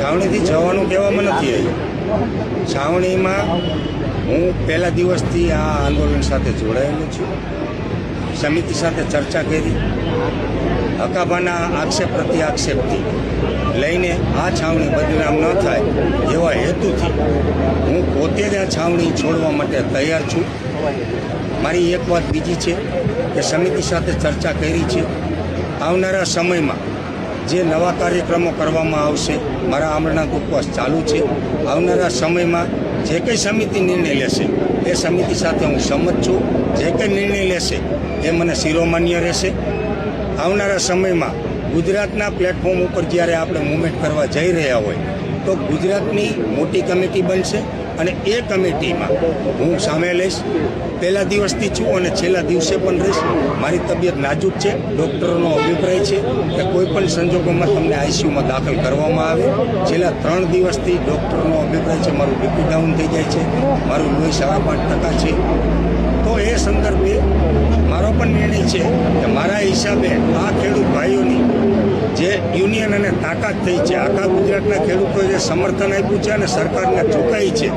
છાવણીથી જવાનું કહેવામાં નથી આવ્યું। છાવણીમાં હું પહેલા દિવસથી આ આંદોલન સાથે જોડાયેલો છું। સમિતિ સાથે ચર્ચા કરી, હકાભાના આક્ષેપ પ્રતિ આક્ષેપથી લઈને આ છાવણી બદનામ ન થાય એવા હેતુથી હું પોતે જ આ છાવણી છોડવા માટે તૈયાર છું। મારી એક વાત બીજી છે કે સમિતિ સાથે ચર્ચા કરી છે, આવનારા સમયમાં જે નવા કાર્યક્રમો કરવામાં આવશે, મારા અમરનાથ ઉપવાસ ચાલુ છે। આવનારા સમયમાં જે કંઈ સમિતિ નિર્ણય લેશે એ સમિતિ સાથે હું સંમત છું। જે કંઈ નિર્ણય લેશે એ મને શિરોમાન્ય રહેશે। આવનારા સમયમાં ગુજરાતના પ્લેટફોર્મ ઉપર જ્યારે આપણે મૂવમેન્ટ કરવા જઈ રહ્યા હોય તો ગુજરાતની મોટી કમિટી બનશે અને એ કમિટીમાં હું સામેલ રહીશ। પહેલા દિવસથી છું અને છેલ્લા દિવસે પણ રહીશ। મારી તબિયત નાજુક છે, ડૉક્ટરોનો અભિપ્રાય છે કે કોઈ પણ સંજોગોમાં તમને આઈસીયુમાં દાખલ કરવામાં આવે। છેલ્લા 3 દિવસથી ડૉક્ટરનો અભિપ્રાય છે મારું બીપી ડાઉન થઈ જાય છે, મારું લોહી 5.5% છે। તો એ સંદર્ભે મારો પણ નિર્ણય છે કે મારા હિસાબે આ ખેડૂત ભાઈઓની જે યુનિયન અને તાકાત થઈ છે, આખા ગુજરાતના ખેડૂતોએ જે સમર્થન આપ્યું છે અને સરકારને ચૂકાઈ છે,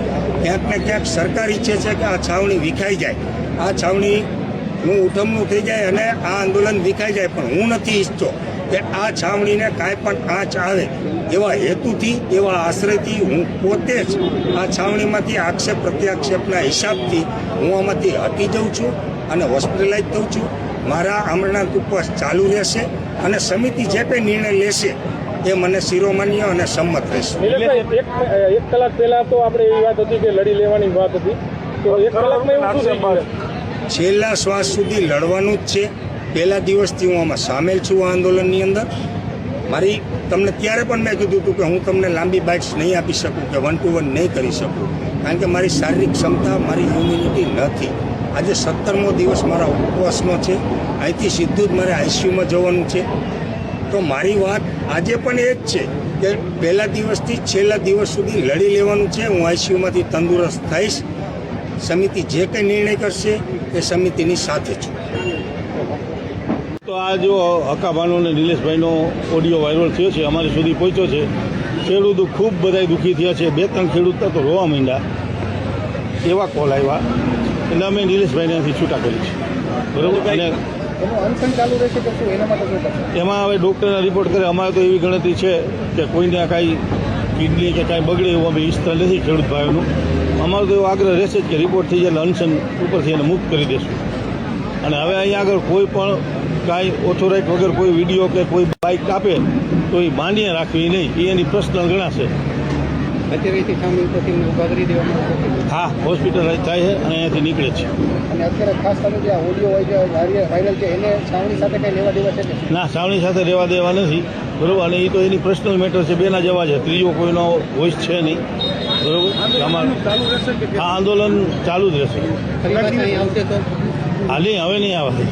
ક્યાંક ને ક્યાંક સરકાર ઈચ્છે છે કે આ છાવણી વિખાઈ જાય, આ છાવણીનું ઉઠમણું થઈ જાય અને આ આંદોલન વિખાઈ જાય। પણ હું નથી ઈચ્છતો કે આ છાવણીને કાંઈ પણ આંચ આવે એવા હેતુથી, એવા આશ્રયથી હું પોતે જ આ છાવણીમાંથી આક્ષેપ પ્રત્યાક્ષેપના હિસાબથી હું આમાંથી હટી જાઉં છું અને હોસ્પિટલાઇઝ થઉં છું। મારા અમરનાથ ઉપવાસ ચાલુ રહેશે અને સમિતિ જે કંઈ નિર્ણય લેશે એ મને શિરોમાન્ય અને સંમત રહેશે। એક કલાક પહેલા તો આપણે એવી વાત હતી કે લડી લેવાની વાત હતી, તો એક કલાકમાં એવું શું થઈ ગયું? છેલ્લા શ્વાસ સુધી લડવાનું જ છે। પહેલા દિવસથી હું આમાં સામેલ છું આ આંદોલનની અંદર। મારી તમને ત્યારે પણ મેં કીધું હતું કે હું તમને લાંબી બાઇટ્સ નહીં આપી શકું કે 1 to 1 નહીં કરી શકું, કારણ કે મારી શારીરિક ક્ષમતા, મારી ઇમ્યુનિટી નથી। આજે 17મો દિવસ મારા ઉપવાસનો છે, અહીંથી સીધું જ મારે આઈસીયુમાં જવાનું છે। તો મારી વાત આજે પણ એ જ છે કે પહેલા દિવસથી છેલ્લા દિવસ સુધી લડી લેવાનું છે। હું આઈસીયુમાંથી તંદુરસ્ત થઈશ। સમિતિ જે કંઈ નિર્ણય કરશે એ સમિતિની સાથે છું। તો આ જો હકાભાનો અને નિલેશભાઈનો ઓડિયો વાયરલ થયો છે, અમારી સુધી પહોંચ્યો છે। ખેડૂતો ખૂબ બધા દુઃખી થયા છે। 2-3 ખેડૂત તો રોવા માંડ્યા, એવા કોલ આવ્યા એટલે અમે નિલેશભાઈને અહીંથી છૂટા કરી છે, બરાબર। અને એમાં હવે ડૉક્ટરના રિપોર્ટ કરે, અમારે તો એવી ગણતરી છે કે કોઈને કાંઈ કિડની કે કાંઈ બગડે એવું અમે ઈચ્છતા નથી ખેડૂત ભાઈઓનું। અમારો તો એવો આગ્રહ રહેશે જ કે રિપોર્ટ થઈ જાય એટલે અનશન ઉપરથી એને મુક્ત કરી દેશું। અને હવે અહીંયા આગળ કોઈ પણ કાંઈ ઓથોરાઇઝ વગર કોઈ વિડીયો કે કોઈ બાઇક આપે તો એ માન્ય રાખવી નહીં, એ એની પર્સનલ ગણાશે। હા, હોસ્પિટલાઇઝ થાય છે અને અહીંયાથી નીકળે છે। અને અત્યારે ખાસ તમે જે ઓડિયો વાયરલ છે એને છાવણી સાથે કંઈ લેવા દેવા છે? ના, છાવણી સાથે રહેવા દેવા નથી, બરાબર। અને એ તો એની પર્સનલ મેટર છે, બેના જવા છે, ત્રીજો કોઈનો વોઇસ છે નહીં, બરાબર। અમારું આ આંદોલન ચાલુ જ રહેશે। હા, નહીં, હવે નહીં આવે,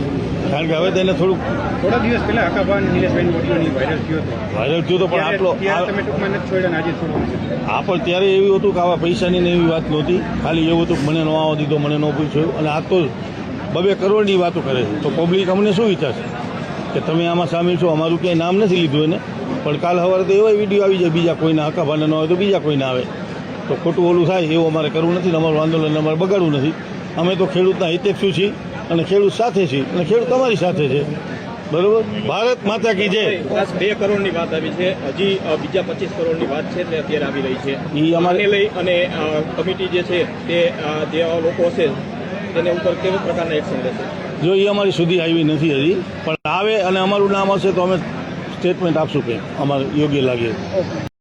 કારણ કે હવે તેને થોડા દિવસ પહેલા હકાભાન નિલેશભાઈનો ઓડિયો વાયરલ થયો તો પણ આટલો તમે ટૂંકમાં નથી છોડ્યા, આજે છોડવાનું છે? હા, પણ ત્યારે એવું હતું કે આવા પૈસાની ને એવી વાત નહોતી, ખાલી એવું હતું કે મને ન આવવા દીધો, મને ન પૂછ્યું। અને આ તો 2 કરોડની વાતો કરે છે, તો પબ્લિક અમને શું વિચારશે કે તમે આમાં સામેલ છો? અમારું ક્યાંય નામ નથી લીધું એને, પણ કાલ સવારે તો એવા વિડીયો આવી જાય બીજા કોઈના, હકાભાને ન આવે તો બીજા કોઈને આવે, તો ખોટું ઓલું થાય એવું અમારે કરવું નથી ને અમારું આંદોલન અમારે બગાડવું નથી। અમે તો ખેડૂતના હિતેક્ષુ છીએ અને ખેડૂત સાથે છીએ અને ખેડૂત અમારી સાથે છે, બરોબર। ભારત માતા કી જય। 2 કરોડની વાત આવી છે, હજી બીજા 25 કરોડની વાત છે તે અત્યારે આવી રહી છે। એ અમારે લઈ અને કમિટી જે છે તે જે લોકો હશે તેને ઉપર કેવા પ્રકારના એક્શન લેશે? જો એ અમારી સુધી આવી નથી હજી, પણ આવે અને અમારું નામ હશે તો અમે સ્ટેટમેન્ટ આપશું કે અમારે યોગ્ય લાગે।